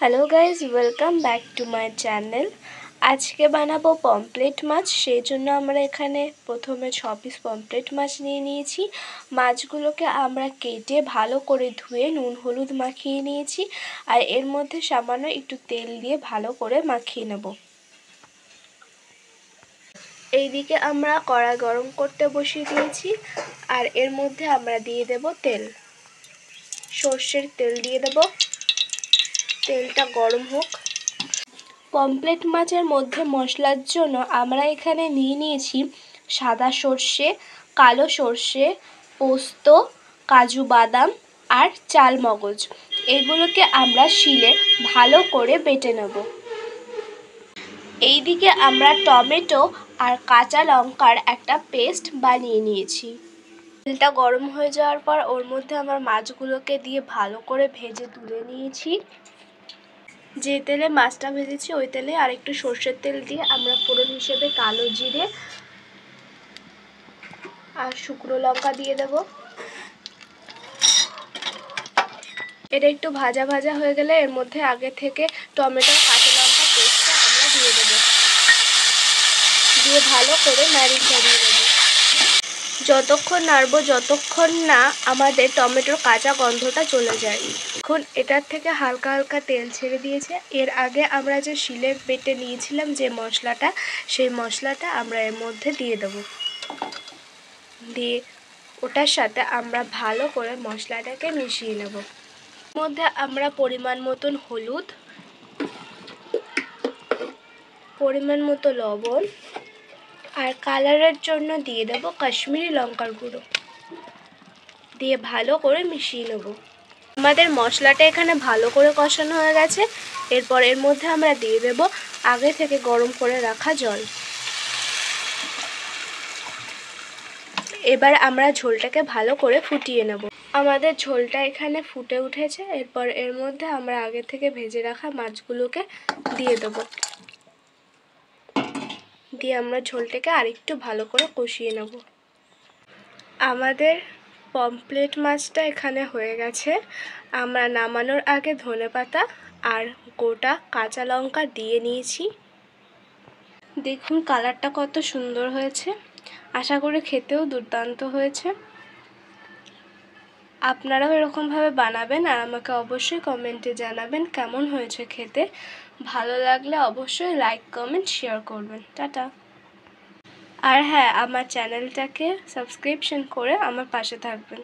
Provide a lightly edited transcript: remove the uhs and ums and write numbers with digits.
Hello guys, welcome back to my channel. আজকে বানাবো pomfret মাছ। সেই জন্য আমরা এখানে প্রথমে 6 পিস পমফ্রেট মাছ নিয়ে নিয়েছি। মাছগুলোকে আমরা কেটে ভালো করে ধুয়ে নুন হলুদ মাখিয়ে নিয়েছি, আর এর মধ্যে সামান্য একটু তেল দিয়ে ভালো করে মাখিয়ে নেব। এইদিকে আমরা কড়া গরম করতে বসিয়ে দিয়েছি, আর এর মধ্যে আমরা দিয়ে দেব তেল। সর্ষের তেল দিয়ে দেব। তেলটা গরম হোক। পমফ্রেট মাছের মধ্যে মশলার জন্য আমরা এখানে নিয়ে নিয়েছি সাদা সর্ষে, কালো সর্ষে, পোস্ত, কাজু বাদাম আর চালমগজ। এগুলোকে আমরা শিলে ভালো করে বেটে নেব। এইদিকে আমরা টমেটো আর কাঁচা লঙ্কার একটা পেস্ট বানিয়ে নিয়েছি। তেলটা গরম হয়ে যাওয়ার পর ওর মধ্যে আমরা মাছগুলোকে দিয়ে ভালো করে ভেজে তুলে নিয়েছি। যে তেলে মাছটা ভেজেছি ওই তেলে আর একটু সর্ষের তেল দিয়ে আমরা ফোড়ন হিসেবে কালো জিরে আর শুকনো লঙ্কা দিয়ে দেব। এটা একটু ভাজা ভাজা হয়ে গেলে এর মধ্যে আগে থেকে টমেটো কাঁচা লঙ্কা পেস্টটা আমরা দিয়ে দেব। দিয়ে ভালো করে নাড়িয়ে চাড়িয়ে দেব। যতক্ষণ নাড়বো যতক্ষণ না আমাদের টমেটোর কাঁচা গন্ধটা চলে যায়। এখন এটার থেকে হালকা হালকা তেল ছেড়ে দিয়েছে। এর আগে আমরা যে শিলে বেটে নিয়েছিলাম যে মশলাটা, সেই মশলাটা আমরা এর মধ্যে দিয়ে দেব। দিয়ে ওটার সাথে আমরা ভালো করে মশলাটাকে মিশিয়ে নেব। এর মধ্যে আমরা পরিমাণ মতন হলুদ, পরিমাণ মতো লবণ আর কালারের জন্য দিয়ে দেব কাশ্মীরি লঙ্কার গুঁড়ো। দিয়ে ভালো করে মিশিয়ে নেব। আমাদের মশলাটা এখানে ভালো করে কষানো হয়ে গেছে। এরপর এর মধ্যে আমরা দিয়ে দেব আগে থেকে গরম করে রাখা জল। এবার আমরা ঝোলটাকে ভালো করে ফুটিয়ে নেব। আমাদের ঝোলটা এখানে ফুটে উঠেছে। এরপর এর মধ্যে আমরা আগে থেকে ভেজে রাখা মাছগুলোকে দিয়ে দেব। দিয়ে আমরা ঝোলটাকে আরেকটু ভালো করে কষিয়ে নেব। আমাদের পমফ্রেট মাছটা এখানে হয়ে গেছে। আমরা নামানোর আগে ধনেপাতা আর গোটা কাঁচা লঙ্কা দিয়ে নিয়েছি। দেখুন কালারটা কত সুন্দর হয়েছে। আশা করি খেতেও দুর্দান্ত হয়েছে। আপনারাও এরকমভাবে বানাবেন আর আমাকে অবশ্যই কমেন্টে জানাবেন কেমন হয়েছে খেতে। ভালো লাগলে অবশ্যই লাইক কমেন্ট শেয়ার করবেন। টাটা। আর হ্যাঁ, আমার চ্যানেলটাকে সাবস্ক্রিপশন করে আমার পাশে থাকবেন।